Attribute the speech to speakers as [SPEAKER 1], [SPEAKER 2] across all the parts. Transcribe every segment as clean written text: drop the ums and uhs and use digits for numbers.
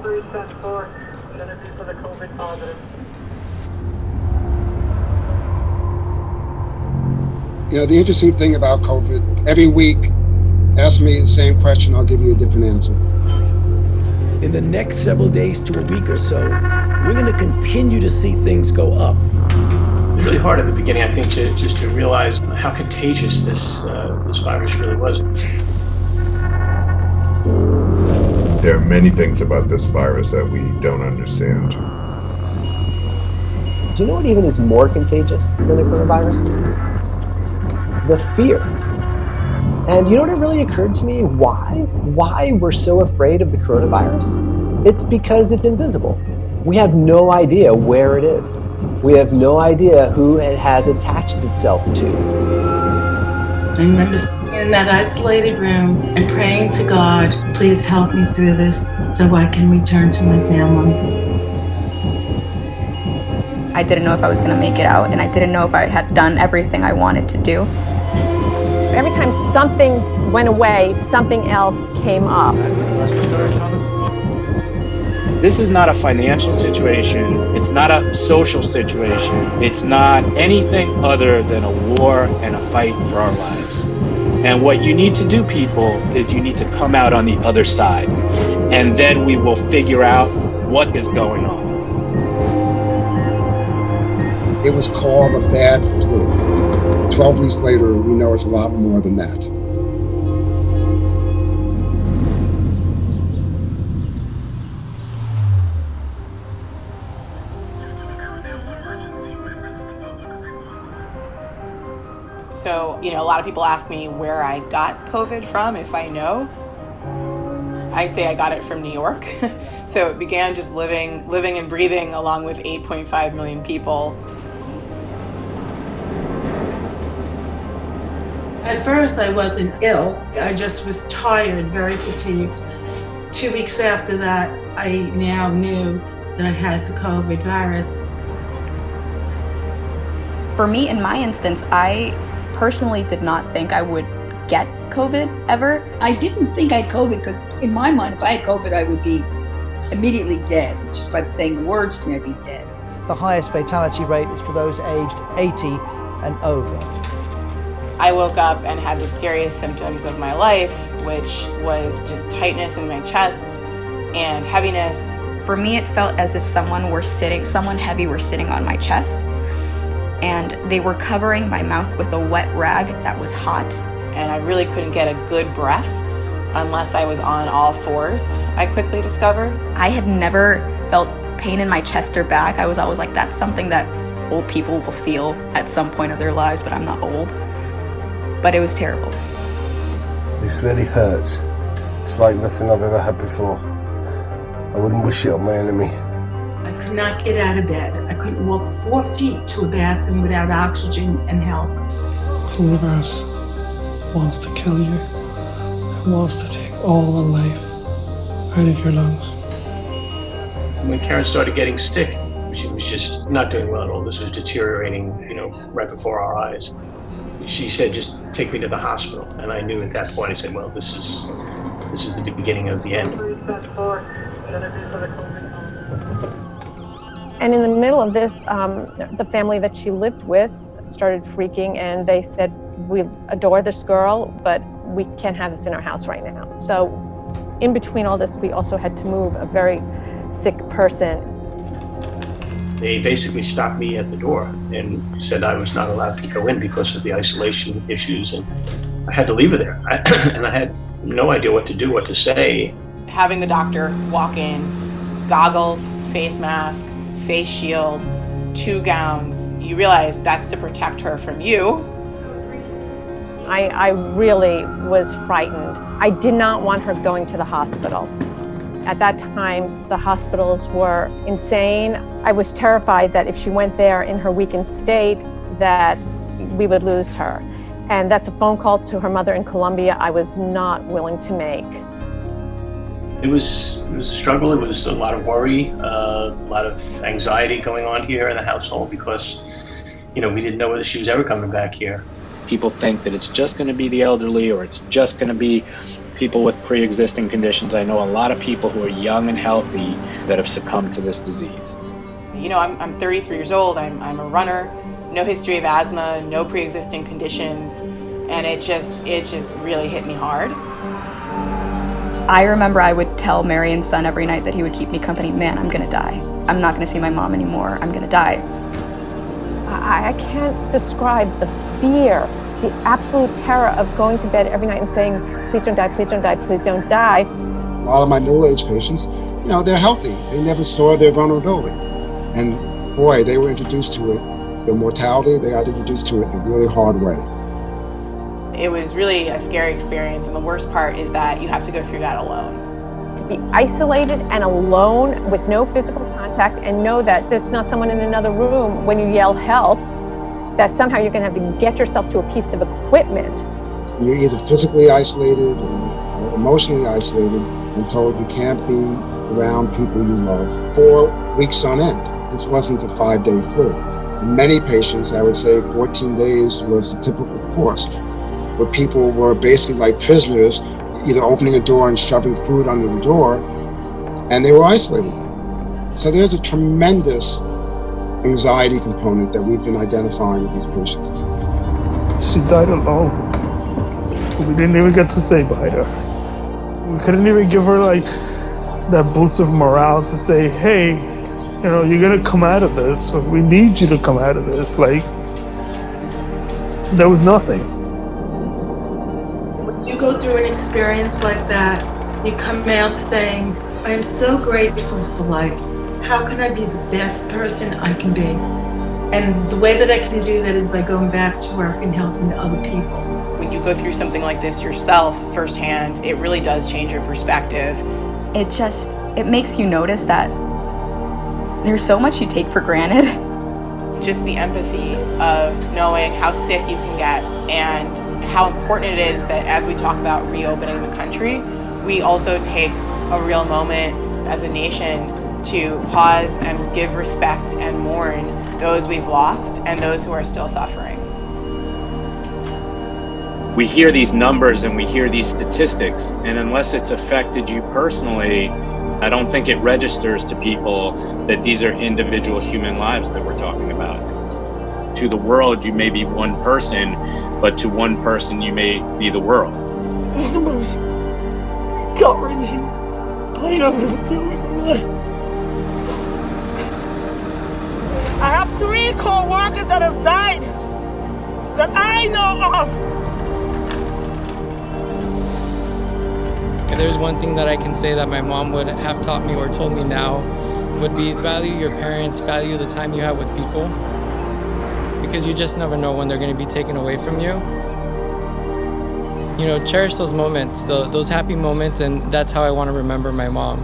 [SPEAKER 1] for the COVID positive.
[SPEAKER 2] You know, the interesting thing about COVID, every week, ask me the same question, I'll give you a different answer.
[SPEAKER 3] In the next several days to a week or so, we're going to continue to see things go up.
[SPEAKER 4] It was really hard at the beginning, I think, to realize how contagious this virus really was.
[SPEAKER 5] There are many things about this virus that we don't understand.
[SPEAKER 6] Do you know what even is more contagious than the coronavirus? The fear. And you know what it really occurred to me? Why we're so afraid of the coronavirus? It's because it's invisible. We have no idea where it is. We have no idea who it has attached itself to.
[SPEAKER 7] I remember sitting in that isolated room and praying to God, please help me through this so I can return to my family.
[SPEAKER 8] I didn't know if I was going to make it out, and I didn't know if I had done everything I wanted to do.
[SPEAKER 9] Every time something went away, something else came up.
[SPEAKER 10] This is not a financial situation. It's not a social situation. It's not anything other than a war and a fight for our lives. And what you need to do, people, is you need to come out on the other side. And then we will figure out what is going on.
[SPEAKER 2] It was called a bad flu. 12 weeks later, we know it's a lot more than that.
[SPEAKER 11] So, a lot of people ask me where I got COVID from, if I know. I say I got it from New York. So it began just living and breathing along with 8.5 million people.
[SPEAKER 7] At first, I wasn't ill. I just was tired, very fatigued. 2 weeks after that, I now knew that I had the COVID virus.
[SPEAKER 8] For me, in my instance, I personally did not think I would get COVID ever.
[SPEAKER 12] I didn't think I had COVID because in my mind, if I had COVID, I would be immediately dead. Just by saying the words to me, I'd be dead.
[SPEAKER 13] The highest fatality rate is for those aged 80 and over.
[SPEAKER 11] I woke up and had the scariest symptoms of my life, which was just tightness in my chest and heaviness.
[SPEAKER 8] For me, it felt as if someone heavy were sitting on my chest, and they were covering my mouth with a wet rag that was hot.
[SPEAKER 11] And I really couldn't get a good breath unless I was on all fours, I quickly discovered.
[SPEAKER 8] I had never felt pain in my chest or back. I was always like, that's something that old people will feel at some point of their lives, but I'm not old. But it was terrible.
[SPEAKER 14] This really hurts. It's like nothing I've ever had before. I wouldn't wish it on my enemy.
[SPEAKER 7] I could not get out of bed. I couldn't walk 4 feet to a bathroom without oxygen and help.
[SPEAKER 15] Coronavirus wants to kill you. It wants to take all the life out of your lungs.
[SPEAKER 4] When Karen started getting sick, she was just not doing well at all. This was deteriorating, right before our eyes. She said, just take me to the hospital. And I knew at that point, I said, well, this is the beginning of the end.
[SPEAKER 9] And in the middle of this, the family that she lived with started freaking, and they said, we adore this girl, but we can't have this in our house right now. So in between all this, we also had to move a very sick person.
[SPEAKER 4] They basically stopped me at the door and said I was not allowed to go in because of the isolation issues, and I had to leave her there. And I had no idea what to do, what to say.
[SPEAKER 11] Having the doctor walk in, goggles, face mask, face shield, 2 gowns, you realize that's to protect her from you.
[SPEAKER 9] I really was frightened. I did not want her going to the hospital. At that time, the hospitals were insane. I was terrified that if she went there in her weakened state, that we would lose her. And that's a phone call to her mother in Colombia I was not willing to make.
[SPEAKER 4] It was a struggle. It was a lot of worry, a lot of anxiety going on here in the household because, we didn't know whether she was ever coming back here.
[SPEAKER 10] People think that it's just going to be the elderly or it's just going to be people with pre-existing conditions. I know a lot of people who are young and healthy that have succumbed to this disease.
[SPEAKER 11] You know, I'm 33 years old, I'm a runner, no history of asthma, no pre-existing conditions, and it just really hit me hard.
[SPEAKER 8] I remember I would tell Marion's son every night that he would keep me company, man, I'm gonna die. I'm not gonna see my mom anymore, I'm gonna die.
[SPEAKER 9] I can't describe the fear, the absolute terror of going to bed every night and saying, please don't die, please don't die, please don't die.
[SPEAKER 2] A lot of my middle-aged patients, you know, they're healthy. They never saw their vulnerability. And boy, they were introduced to it, the mortality, they got introduced to it in a really hard way.
[SPEAKER 11] It was really a scary experience, and the worst part is that you have to go through that alone.
[SPEAKER 9] To be isolated and alone with no physical contact and know that there's not someone in another room when you yell help, that somehow you're gonna have to get yourself to a piece of equipment.
[SPEAKER 2] You're either physically isolated or emotionally isolated and told you can't be around people you love for weeks on end. This wasn't a 5-day flu. For many patients, I would say 14 days was the typical course, where people were basically like prisoners, either opening a door and shoving food under the door, and they were isolated. So there's a tremendous anxiety component that we've been identifying with these patients.
[SPEAKER 15] She died alone. We didn't even get to say bye to her. We couldn't even give her like that boost of morale to say, hey, you know, you're gonna come out of this, or we need you to come out of this. Like, there was nothing.
[SPEAKER 7] When you go through an experience like that, you come out saying, I am so grateful for life. How can I be the best person I can be? And the way that I can do that is by going back to work and helping other people.
[SPEAKER 11] When you go through something like this yourself firsthand, it really does change your perspective.
[SPEAKER 8] It makes you notice that there's so much you take for granted.
[SPEAKER 11] Just the empathy of knowing how sick you can get and how important it is that as we talk about reopening the country, we also take a real moment as a nation to pause and give respect and mourn those we've lost and those who are still suffering.
[SPEAKER 10] We hear these numbers and we hear these statistics, and unless it's affected you personally, I don't think it registers to people that these are individual human lives that we're talking about. To the world, you may be one person, but to one person, you may be the world.
[SPEAKER 16] This is the most gut-wrenching pain I've ever felt in my life. I have 3 co-workers that have died that I know of.
[SPEAKER 17] If there's one thing that I can say that my mom would have taught me or told me now, would be value your parents, value the time you have with people, because you just never know when they're going to be taken away from you. You know, cherish those moments, those happy moments, and that's how I want to remember my mom.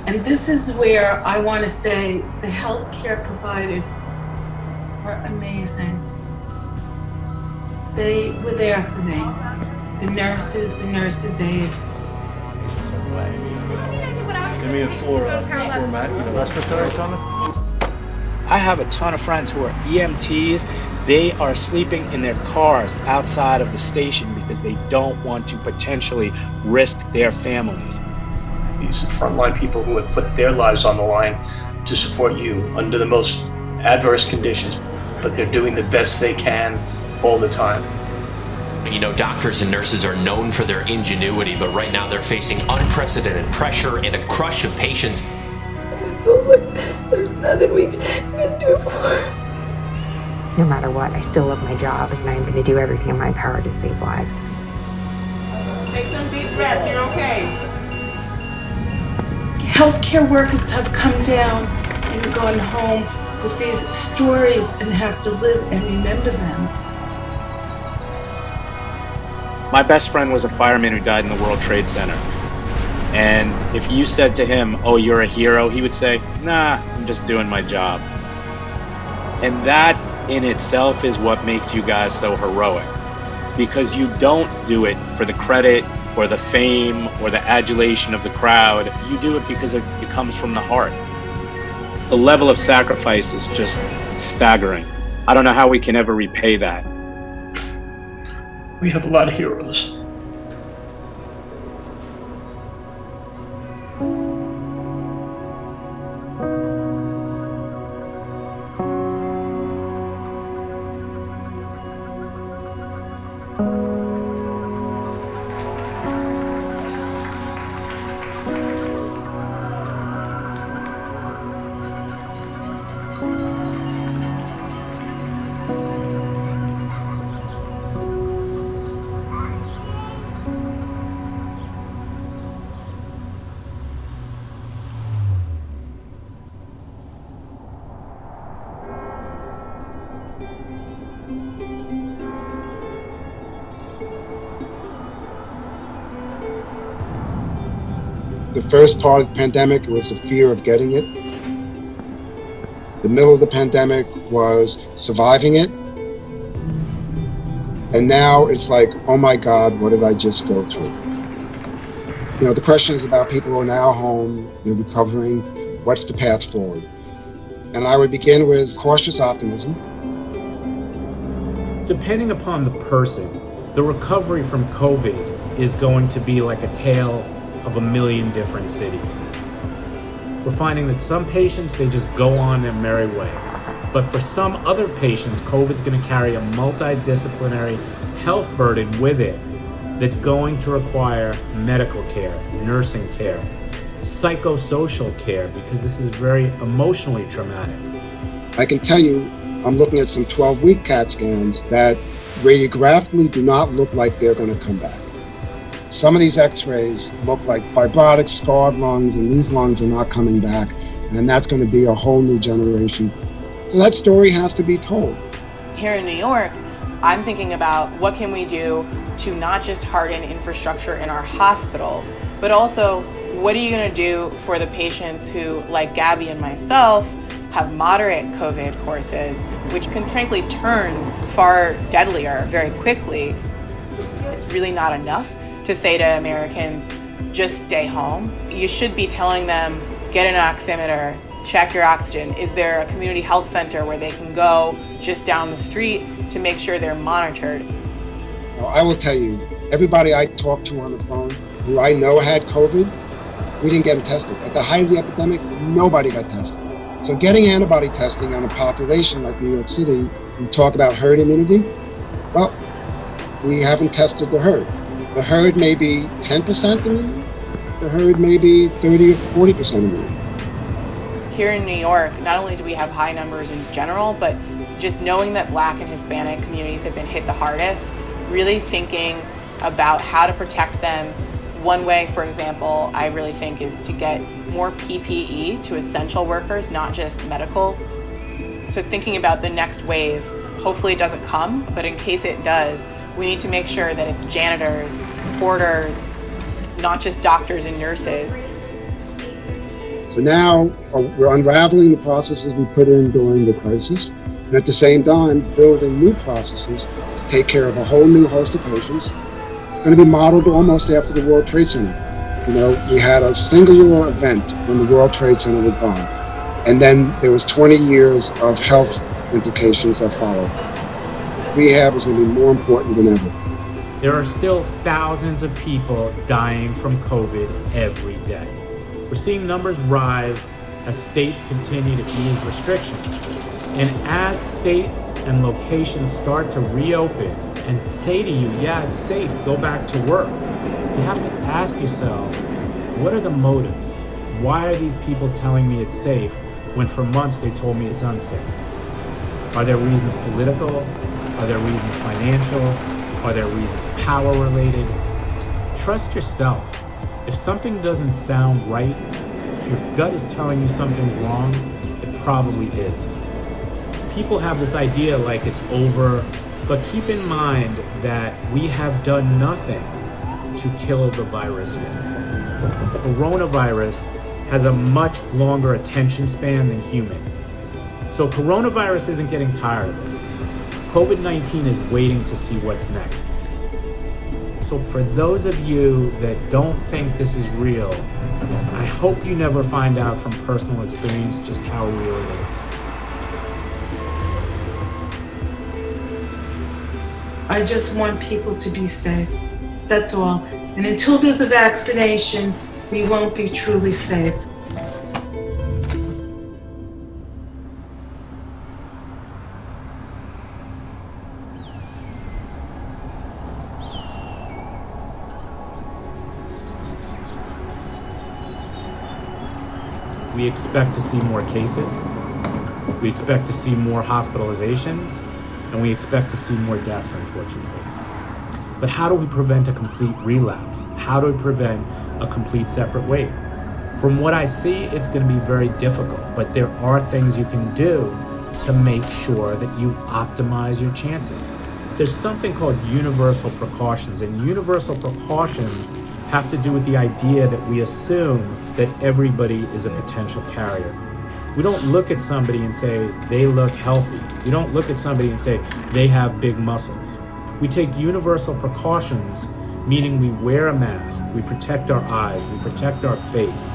[SPEAKER 7] And this is where I want to say the healthcare providers are amazing. They were there for me. The nurses aides.
[SPEAKER 18] Give me a format, respiratory comment.
[SPEAKER 10] I have a ton of friends who are EMTs. They are sleeping in their cars outside of the station because they don't want to potentially risk their families.
[SPEAKER 4] These frontline people who have put their lives on the line to support you under the most adverse conditions, but they're doing the best they can all the time.
[SPEAKER 19] You know, doctors and nurses are known for their ingenuity, but right now they're facing unprecedented pressure and a crush of patients.
[SPEAKER 20] It feels like there's nothing we can do for her.
[SPEAKER 21] No matter what, I still love my job, and I'm going to do everything in my power to save lives.
[SPEAKER 7] Take some deep breaths, you're okay. Healthcare workers have come down and gone home with these stories and have to live and remember them.
[SPEAKER 10] My best friend was a fireman who died in the World Trade Center. And if you said to him, "Oh, you're a hero," he would say, "Nah, I'm just doing my job." And that in itself is what makes you guys so heroic, because you don't do it for the credit or the fame or the adulation of the crowd. You do it because it comes from the heart. The level of sacrifice is just staggering. I don't know how we can ever repay that.
[SPEAKER 4] We have a lot of heroes.
[SPEAKER 2] The first part of the pandemic was the fear of getting it. The middle of the pandemic was surviving it. And now it's like, oh my God, what did I just go through? You know, the question is about people who are now home, they're recovering, what's the path forward? And I would begin with cautious optimism.
[SPEAKER 1] Depending upon the person, the recovery from COVID is going to be like a tale of a million different cities. We're finding that some patients, they just go on their merry way. But for some other patients, COVID's going to carry a multidisciplinary health burden with it that's going to require medical care, nursing care, psychosocial care, because this is very emotionally traumatic.
[SPEAKER 2] I can tell you, I'm looking at some 12-week CAT scans that radiographically do not look like they're going to come back. Some of these x-rays look like fibrotic, scarred lungs, and these lungs are not coming back, and that's going to be a whole new generation. So that story has to be told.
[SPEAKER 11] Here in New York, I'm thinking about what can we do to not just harden infrastructure in our hospitals, but also what are you going to do for the patients who, like Gabby and myself, have moderate COVID courses, which can frankly turn far deadlier very quickly. It's really not enough to say to Americans, just stay home. You should be telling them, get an oximeter, check your oxygen. Is there a community health center where they can go just down the street to make sure they're monitored?
[SPEAKER 2] Well, I will tell you, everybody I talked to on the phone who I know had COVID, we didn't get them tested. At the height of the epidemic, nobody got tested. So getting antibody testing on a population like New York City, we talk about herd immunity, well, we haven't tested the herd. The herd may be 10% immune, the herd may be 30 or 40% immune.
[SPEAKER 11] Here in New York, not only do we have high numbers in general, but just knowing that Black and Hispanic communities have been hit the hardest, really thinking about how to protect them. One way, for example, I really think is to get more PPE to essential workers, not just medical. So thinking about the next wave, hopefully it doesn't come, but in case it does, we need to make sure that it's janitors, porters, not just doctors and nurses.
[SPEAKER 2] So now we're unraveling the processes we put in during the crisis, and at the same time building new processes to take care of a whole new host of patients. Going to be modeled almost after the World Trade Center. You know, we had a singular event when the World Trade Center was bombed, and then there was 20 years of health implications that followed. Rehab is going to be more important than ever.
[SPEAKER 1] There are still thousands of people dying from COVID every day. We're seeing numbers rise as states continue to ease restrictions. And as states and locations start to reopen and say to you, yeah, it's safe, go back to work, you have to ask yourself, what are the motives? Why are these people telling me it's safe when for months they told me it's unsafe? Are there reasons political? Are there reasons financial? Are there reasons power related? Trust yourself. If something doesn't sound right, if your gut is telling you something's wrong, it probably is. People have this idea like it's over, but keep in mind that we have done nothing to kill the virus yet. Coronavirus has a much longer attention span than humans. So coronavirus isn't getting tired of this. COVID-19 is waiting to see what's next. So for those of you that don't think this is real, I hope you never find out from personal experience just how real it is.
[SPEAKER 7] I just want people to be safe. That's all. And until there's a vaccination, we won't be truly safe.
[SPEAKER 1] We expect to see more cases, we expect to see more hospitalizations, and we expect to see more deaths, unfortunately. But how do we prevent a complete relapse? How do we prevent a complete separate wave? From what I see, it's going to be very difficult, but there are things you can do to make sure that you optimize your chances. There's something called universal precautions, and universal precautions have to do with the idea that we assume that everybody is a potential carrier. We don't look at somebody and say they look healthy. We don't look at somebody and say they have big muscles. We take universal precautions, meaning we wear a mask, we protect our eyes, we protect our face,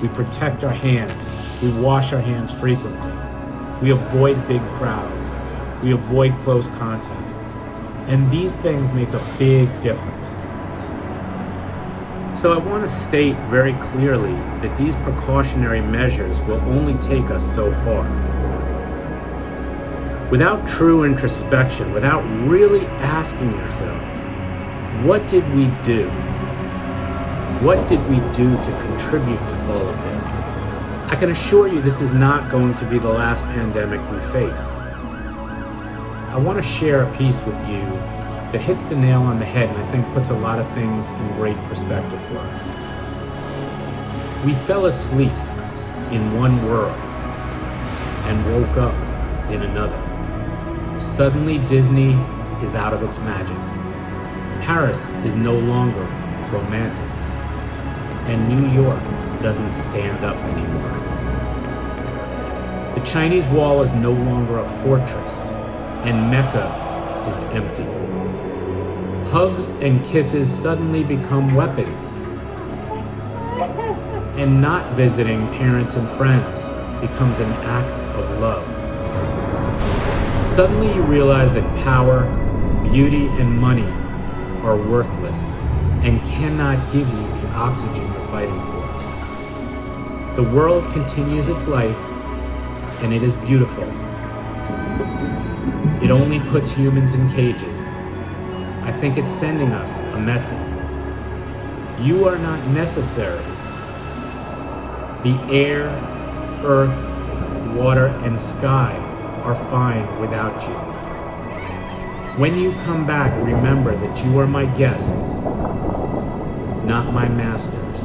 [SPEAKER 1] we protect our hands, we wash our hands frequently, we avoid big crowds, we avoid close contact. And these things make a big difference. So I want to state very clearly that these precautionary measures will only take us so far. Without true introspection, without really asking ourselves, what did we do? What did we do to contribute to all of this? I can assure you this is not going to be the last pandemic we face. I want to share a piece with you that hits the nail on the head and I think puts a lot of things in great perspective for us. We fell asleep in one world and woke up in another. Suddenly Disney is out of its magic. Paris is no longer romantic. And New York doesn't stand up anymore. The Chinese wall is no longer a fortress, and Mecca is empty. Hugs and kisses suddenly become weapons. And not visiting parents and friends becomes an act of love. Suddenly you realize that power, beauty, and money are worthless and cannot give you the oxygen you're fighting for. The world continues its life, and it is beautiful. It only puts humans in cages. I think it's sending us a message. You are not necessary. The air, earth, water, and sky are fine without you. When you come back, remember that you are my guests, not my masters.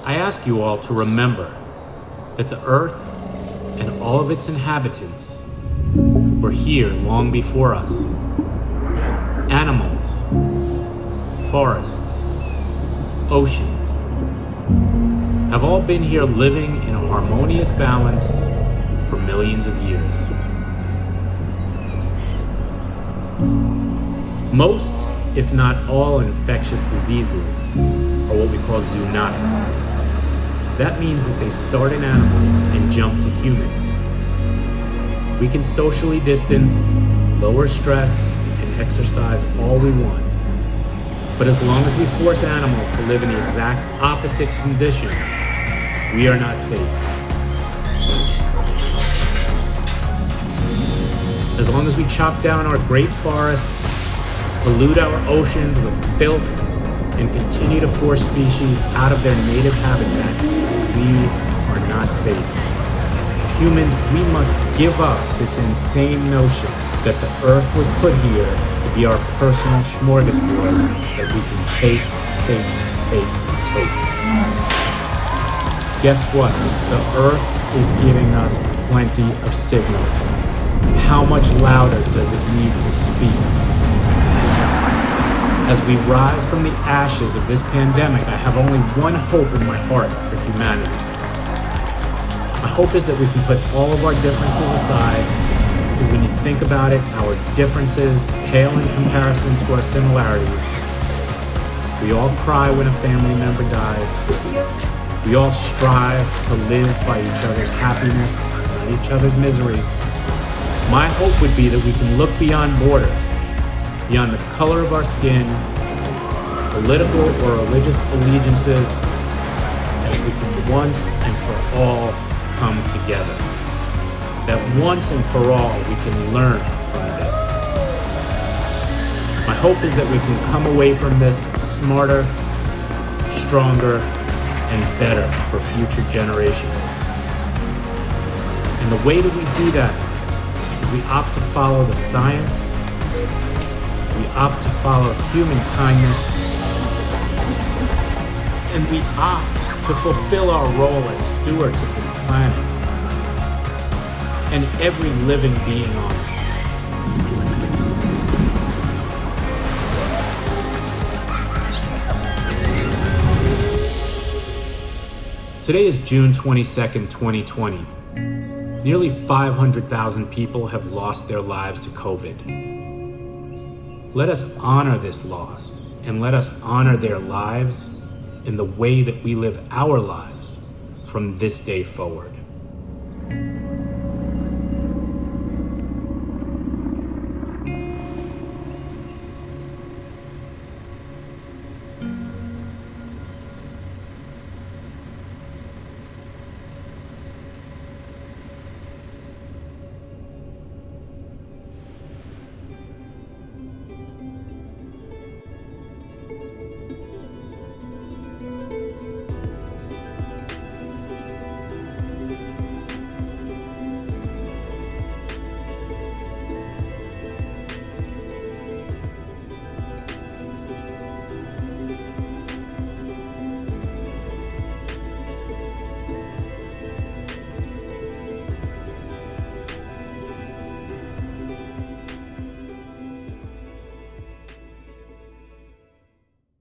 [SPEAKER 1] I ask you all to remember that the earth and all of its inhabitants were here long before us. Animals, forests, oceans have all been here living in a harmonious balance for millions of years. Most, if not all, infectious diseases are what we call zoonotic. That means that they start in animals and jump to humans. We can socially distance, lower stress, and exercise all we want. But as long as we force animals to live in the exact opposite conditions, we are not safe. As long as we chop down our great forests, pollute our oceans with filth, and continue to force species out of their native habitats, we are not safe. Humans, we must give up this insane notion that the earth was put here be our personal smorgasbord that we can take. Guess what? The earth is giving us plenty of signals. How much louder does it need to speak? As we rise from the ashes of this pandemic, I have only one hope in my heart for humanity. My hope is that we can put all of our differences aside, because when you think about it, our differences pale in comparison to our similarities. We all cry when a family member dies. We all strive to live by each other's happiness, not each other's misery. My hope would be that we can look beyond borders, beyond the color of our skin, political or religious allegiances, and that we can once and for all come together. That once and for all we can learn from this. My hope is that we can come away from this smarter, stronger, and better for future generations. And the way that we do that is we opt to follow the science, we opt to follow human kindness, and we opt to fulfill our role as stewards of this planet and every living being on it. Today is June 22nd, 2020. Nearly 500,000 people have lost their lives to COVID. Let us honor this loss, and let us honor their lives in the way that we live our lives from this day forward.